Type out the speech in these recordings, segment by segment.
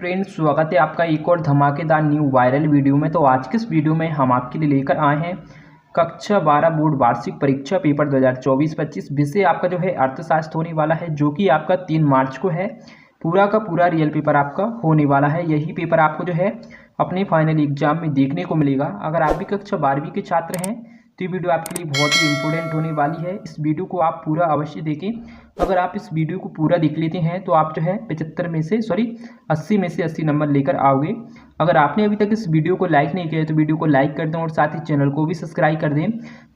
Friends, स्वागत है आपका एक और धमाकेदार न्यू वायरल वीडियो में। तो आज के इस वीडियो में हम आपके लिए लेकर आए हैं कक्षा 12 बोर्ड वार्षिक परीक्षा पेपर 2024-25। विषय आपका जो है अर्थशास्त्र होने वाला है, जो कि आपका 3 मार्च को है। पूरा का पूरा रियल पेपर आपका होने वाला है। यही पेपर आपको जो है अपने फाइनल एग्जाम में देखने को मिलेगा। अगर आप भी कक्षा 12वीं के छात्र हैं तो ये वीडियो आपके लिए बहुत ही इंपॉर्टेंट होने वाली है। इस वीडियो को आप पूरा अवश्य देखें। अगर आप इस वीडियो को पूरा देख लेते हैं तो आप जो है 80 में से 80 नंबर लेकर आओगे। अगर आपने अभी तक इस वीडियो को लाइक नहीं किया है तो वीडियो को लाइक कर दें और साथ ही चैनल को भी सब्सक्राइब कर दें,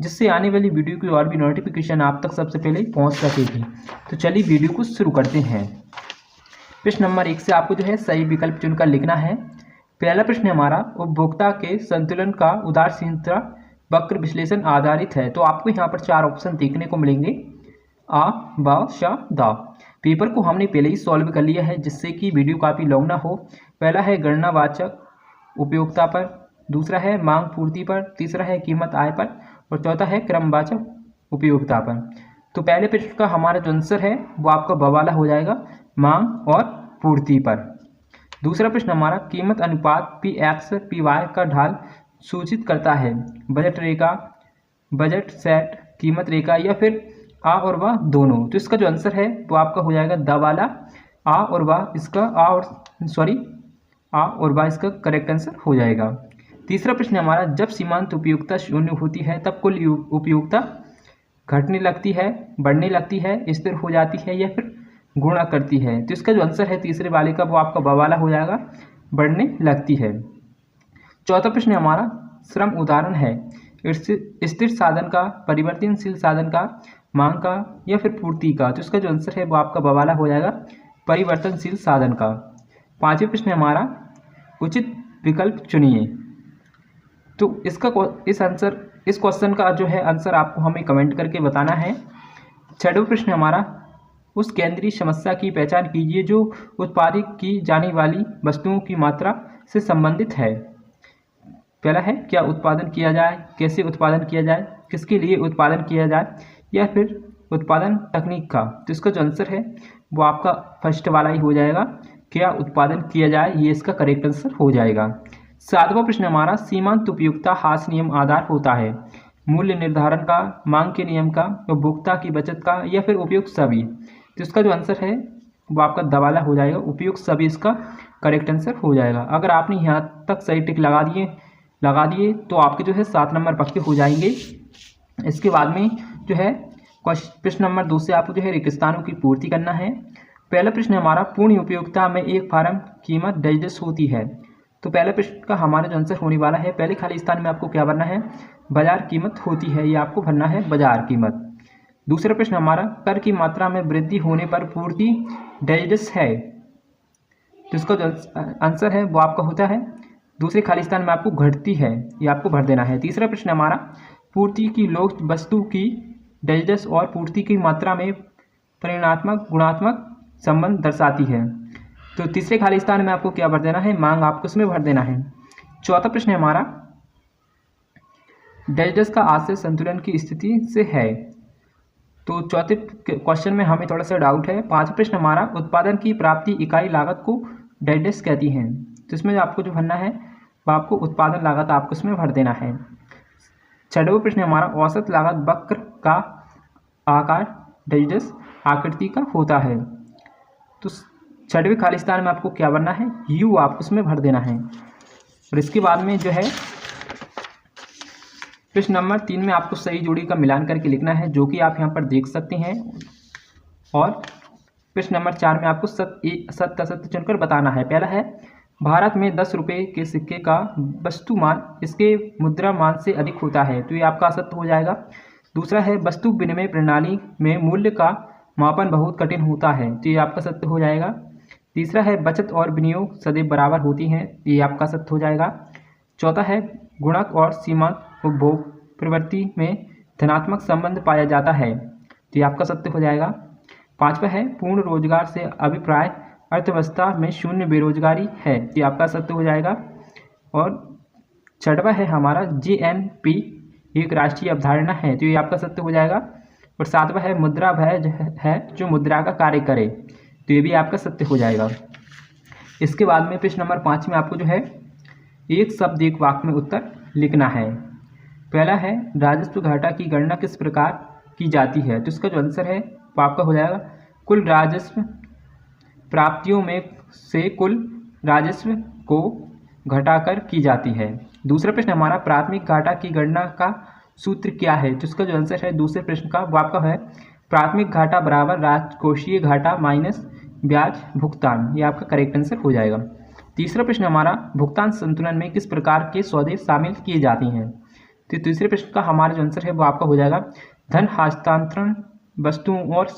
जिससे आने वाली वीडियो की और भी नोटिफिकेशन आप तक सबसे पहले पहुँच सकेगी। तो चलिए वीडियो को शुरू करते हैं। प्रश्न नंबर 1 से आपको जो है सही विकल्प चुनकर लिखना है। पहला प्रश्न हमारा उपभोक्ता के संतुलन का उदासीनता वक्र विश्लेषण आधारित है। तो आपको यहाँ पर 4 ऑप्शन देखने को मिलेंगे, आ, ब, श, द। पेपर को हमने पहले ही सॉल्व कर लिया है, जिससे कि वीडियो काफ़ी लॉन्ग ना हो। पहला है गणनावाचक उपयोगिता पर, दूसरा है मांग पूर्ति पर, तीसरा है कीमत आय पर और चौथा है क्रमवाचक उपयोगिता पर। तो पहले प्रश्न का हमारा जो आंसर है वो आपका ब वाला हो जाएगा, मांग और पूर्ति पर। दूसरा प्रश्न हमारा कीमत अनुपात PX PY का ढाल सूचित करता है। बजट रेखा, बजट सेट, कीमत रेखा या फिर आ और वाह दोनों। तो इसका जो आंसर है वो आपका हो जाएगा द वाला, आ और वाह इसका आ और वाह इसका करेक्ट आंसर हो जाएगा। तीसरा प्रश्न हमारा जब सीमांत उपयोगिता शून्य होती है तब कुल उपयोगिता घटने लगती है, बढ़ने लगती है, स्थिर हो जाती है या फिर गुणा करती है। तो इसका जो आंसर है तीसरे वाले का वो आपका ब वाला हो जाएगा, बढ़ने लगती है। चौथा प्रश्न हमारा श्रम उदाहरण है स्थिर साधन का, परिवर्तनशील साधन का, मांग का या फिर पूर्ति का। तो इसका जो आंसर है वो आपका ब वाला हो जाएगा, परिवर्तनशील साधन का। पांचवें प्रश्न हमारा उचित विकल्प चुनिए। तो इस क्वेश्चन का जो है आंसर आपको हमें कमेंट करके बताना है। छठवां प्रश्न हमारा उस केंद्रीय समस्या की पहचान कीजिए जो उत्पादित की जाने वाली वस्तुओं की मात्रा से संबंधित है। पहला है क्या उत्पादन किया जाए, कैसे उत्पादन किया जाए, किसके लिए उत्पादन किया जाए या फिर उत्पादन तकनीक का। तो इसका जो आंसर है वो आपका फर्स्ट वाला ही हो जाएगा, क्या उत्पादन किया जाए, ये इसका करेक्ट आंसर हो जाएगा। सातवां प्रश्न हमारा सीमांत उपयोगिता हास नियम आधार होता है। मूल्य निर्धारण का, मांग के नियम का, उपभोक्ता की बचत का या फिर उपयुक्त सभी। तो इसका जो आंसर है वो आपका द वाला हो जाएगा, उपयुक्त सभी इसका करेक्ट आंसर हो जाएगा। अगर आपने यहाँ तक सही टिक लगा दिए तो आपके जो है 7 नंबर पक्के हो जाएंगे। इसके बाद में जो है प्रश्न नंबर 2 से आपको जो है रिक्त स्थानों की पूर्ति करना है। पहला प्रश्न हमारा पूर्ण उपयोगिता में एक फार्म कीमत डैश होती है। तो पहले प्रश्न का हमारा जो आंसर होने वाला है, पहले खाली स्थान में आपको क्या भरना है, बाजार कीमत होती है, ये आपको भरना है बाजार कीमत। दूसरा प्रश्न हमारा कर की मात्रा में वृद्धि होने पर पूर्ति डैश है। तो इसका जो आंसर है वो आपका होता है दूसरे खाली स्थान में आपको घटती है, ये आपको भर देना है। तीसरा प्रश्न हमारा पूर्ति की लोग वस्तु की डैश और पूर्ति की मात्रा में परिणात्मक गुणात्मक संबंध दर्शाती है। तो तीसरे खाली स्थान में आपको क्या भर देना है, मांग आपको इसमें भर देना है। चौथा प्रश्न हमारा डैश का आशय संतुलन की स्थिति से है। तो चौथे क्वेश्चन में हमें थोड़ा सा डाउट है। पांचवा प्रश्न हमारा उत्पादन की प्राप्ति इकाई लागत को डैश कहती हैं। तो इसमें आपको जो भरना है वो आपको उत्पादन लागत आपको इसमें भर देना है। छठवां प्रश्न हमारा औसत लागत वक्र का आकार डैश आकृति का होता है। तो छठवें खाली स्थान में आपको क्या भरना है, यू आपको उसमें भर देना है। और इसके बाद में जो है प्रश्न नंबर 3 में आपको सही जोड़ी का मिलान करके लिखना है, जो कि आप यहाँ पर देख सकते हैं। और प्रश्न नंबर 4 में आपको सत्य असत्य चुनकर बताना है। पहला है भारत में 10 रुपये के सिक्के का वस्तु मान इसके मुद्रा मान से अधिक होता है। तो ये आपका असत्य हो जाएगा। दूसरा है वस्तु विनिमय प्रणाली में मूल्य का मापन बहुत कठिन होता है। तो ये आपका सत्य हो जाएगा। तीसरा है बचत और विनियोग सदैव बराबर होती हैं। ये आपका सत्य हो जाएगा। चौथा है गुणक और सीमांत उपभोग प्रवृत्ति में धनात्मक संबंध पाया जाता है। तो ये आपका सत्य हो जाएगा। पांचवा है पूर्ण रोजगार से अभिप्राय अर्थव्यवस्था में शून्य बेरोजगारी है। ये आपका सत्य हो जाएगा। और छठवा है हमारा GNP एक राष्ट्रीय अवधारणा है। तो ये आपका सत्य हो जाएगा। और सातवां है मुद्रा भय है जो मुद्रा का कार्य करे। तो ये भी आपका सत्य हो जाएगा। इसके बाद में प्रश्न नंबर 5 में आपको जो है एक शब्द एक वाक्य में उत्तर लिखना है। पहला है राजस्व घाटा की गणना किस प्रकार की जाती है, तो इसका जो आंसर है वो आपका हो जाएगा कुल राजस्व प्राप्तियों में से कुल राजस्व को घटाकर की जाती है। दूसरा प्रश्न हमारा प्राथमिक घाटा की गणना का सूत्र क्या है, तो इसका जो आंसर है दूसरे प्रश्न का वो आपका है प्राथमिक घाटा बराबर राजकोषीय घाटा माइनस ब्याज भुगतान, ये आपका करेक्ट आंसर हो जाएगा। तीसरा प्रश्न हमारा भुगतान संतुलन में किस प्रकार के सौदे शामिल किए जाते हैं, तो तीसरे प्रश्न का हमारा जो आंसर है वो आपका हो जाएगा धन हस्तांतरण वस्तुओं और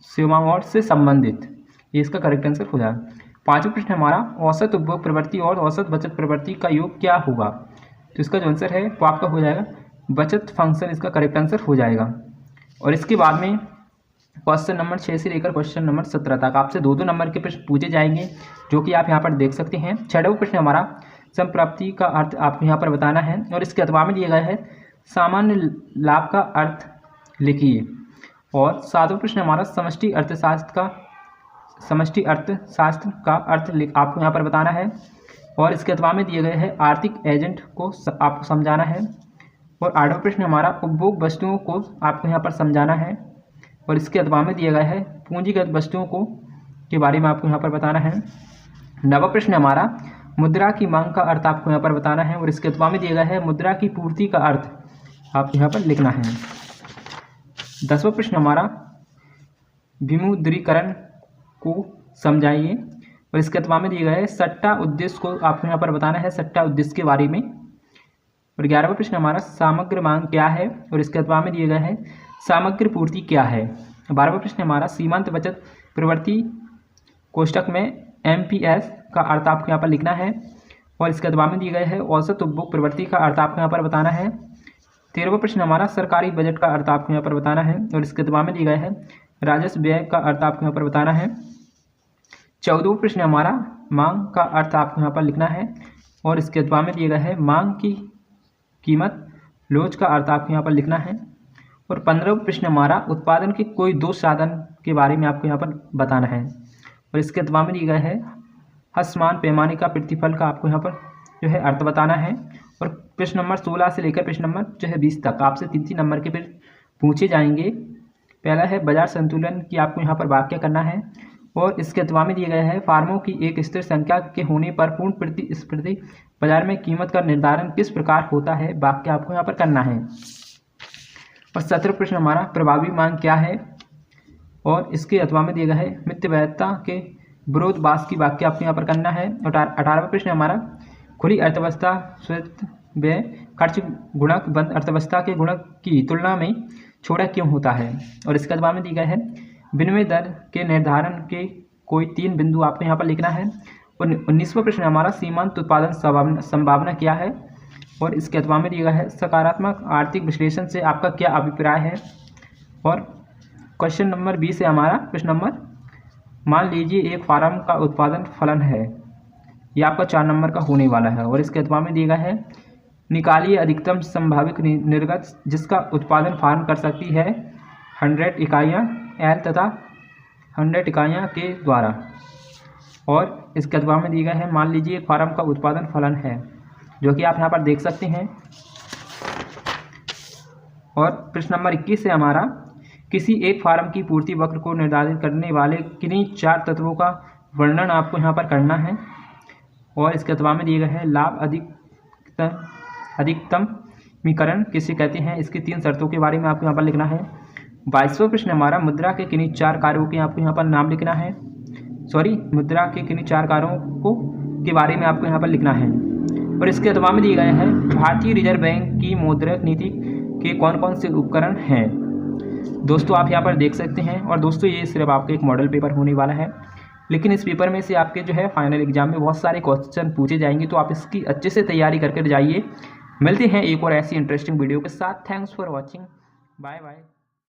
सेवाओं से संबंधित, ये इसका करेक्ट आंसर हो जाएगा। पांचवा प्रश्न हमारा औसत उपभोग प्रवृत्ति और औसत बचत प्रवृत्ति का योग क्या होगा, तो इसका जो आंसर है वो आपका हो जाएगा बचत फंक्शन, इसका करेक्ट आंसर हो जाएगा। और इसके बाद में क्वेश्चन नंबर 6 से लेकर क्वेश्चन नंबर 17 तक आपसे 2-2 नंबर के प्रश्न पूछे जाएंगे, जो कि आप यहाँ पर देख सकते हैं। 6वां प्रश्न हमारा संप्राप्ति का अर्थ आपको यहाँ पर बताना है और इसके अथवा में दिया गया है सामान्य लाभ का अर्थ लिखिए। और 7वां प्रश्न हमारा समष्टि अर्थशास्त्र का अर्थ आपको यहाँ पर बताना है और इसके अथवा में दिए गए हैं आर्थिक एजेंट को आपको समझाना है। और 8वां प्रश्न हमारा उपभोग वस्तुओं को आपको यहाँ पर समझाना है और इसके अथवा में दिया गया है पूंजीगत वस्तुओं को के बारे में आपको यहाँ पर बताना है। 9वां प्रश्न हमारा मुद्रा की मांग का अर्थ आपको यहाँ पर बताना है और इसके अथवा में दिया गया है मुद्रा की पूर्ति का अर्थ आपको यहाँ पर लिखना है। 10वां प्रश्न हमारा विमुद्रीकरण को समझाइए और इसके अथवा में दिया गया है सट्टा उद्देश्य को आपको यहाँ पर बताना है, सट्टा उद्देश्य के बारे में। और 11वां प्रश्न हमारा समग्र मांग क्या है और इसके अथवा में दिया गया है समग्र पूर्ति क्या है। 12वां प्रश्न हमारा सीमांत बचत प्रवृत्ति कोष्टक में MPS का अर्थ आपको यहाँ पर लिखना है और इसके अथवा में दिया गया है औसत उपभोग प्रवृत्ति का अर्थ आपको यहाँ पर बताना है। 13वां प्रश्न हमारा सरकारी बजट का अर्थ आपको यहाँ पर बताना है और इसके अथवा में दिया गया है राजस्व व्यय का अर्थ आपको यहाँ पर बताना है। 14वां प्रश्न हमारा मांग का अर्थ आपको यहाँ पर लिखना है और इसके अथवा में दिया गया है मांग की कीमत लोच का अर्थ आपको यहाँ पर लिखना है। और 15वां प्रश्न हमारा उत्पादन के कोई 2 साधन के बारे में आपको यहाँ पर बताना है और इसके अथवा में दिया गया है असमान पैमाने का प्रतिफल का आपको यहाँ पर जो है अर्थ बताना है। और प्रश्न नंबर 16 से लेकर प्रश्न नंबर जो है 20 तक आपसे 3-3 नंबर के प्रश्न पूछे जाएंगे। पहला है बाजार संतुलन की आपको यहाँ पर वाक्य करना है और इसके अथवा में दिया गया है फार्मों की एक स्थिर संख्या के होने पर पूर्ण प्रतिस्पर्धी बाजार में कीमत का निर्धारण किस प्रकार होता है, वाक्य आपको यहाँ पर करना है। और 17वां प्रश्न हमारा प्रभावी मांग क्या है और इसके अथवा में दिया गया है मितव्ययिता के विरोधाभास की वाक्य आपको यहाँ पर करना है। और 18वां प्रश्न हमारा खुली अर्थव्यवस्था स्वस्थ व्यय खर्च गुणक बंद अर्थव्यवस्था के गुणक की तुलना में छोटा क्यों होता है। और इसके अथवा में दिया गया है विनिमय दर के निर्धारण के कोई 3 बिंदु आपको यहाँ पर लिखना है। और 19वां प्रश्न हमारा सीमांत उत्पादन संभावना क्या है और इसके अथवा में दिया गया है सकारात्मक आर्थिक विश्लेषण से आपका क्या अभिप्राय है। और क्वेश्चन नंबर 20 है हमारा प्रश्न नंबर मान लीजिए एक फार्म का उत्पादन फलन है, यह आपका 4 नंबर का होने वाला है। और इसके अथवा में दिया गया है निकालिए अधिकतम संभावित निर्गत जिसका उत्पादन फार्म कर सकती है 100 इकाइयाँ L तथा 100 इकाइयाँ के द्वारा। और इसके अथवा में दिया गया है मान लीजिए एक फार्म का उत्पादन फलन है, जो कि आप यहाँ पर देख सकते हैं। और प्रश्न नंबर 21 है हमारा किसी एक फार्म की पूर्ति वक्र को निर्धारित करने वाले किन्हीं 4 तत्वों का वर्णन आपको यहाँ पर करना है। और इसके अथवा में दिए गए हैं लाभ अधिकतमीकरण किसे कहते हैं, इसकी 3 शर्तों के बारे में आपको यहाँ पर लिखना है। 22वां प्रश्न हमारा मुद्रा के किन्हीं 4 कार्यों के आपको यहाँ पर नाम लिखना है, मुद्रा के किन्हीं 4 कार्यों को के बारे में आपको यहाँ पर लिखना है। और इसके अथवा में दिए गए हैं भारतीय रिजर्व बैंक की मौद्रिक नीति के कौन कौन से उपकरण हैं, दोस्तों आप यहाँ पर देख सकते हैं। और दोस्तों ये सिर्फ आपका एक मॉडल पेपर होने वाला है, लेकिन इस पेपर में से आपके जो है फाइनल एग्जाम में बहुत सारे क्वेश्चन पूछे जाएंगे, तो आप इसकी अच्छे से तैयारी करके जाइए। मिलते हैं एक और ऐसी इंटरेस्टिंग वीडियो के साथ। Thanks for watching, bye bye.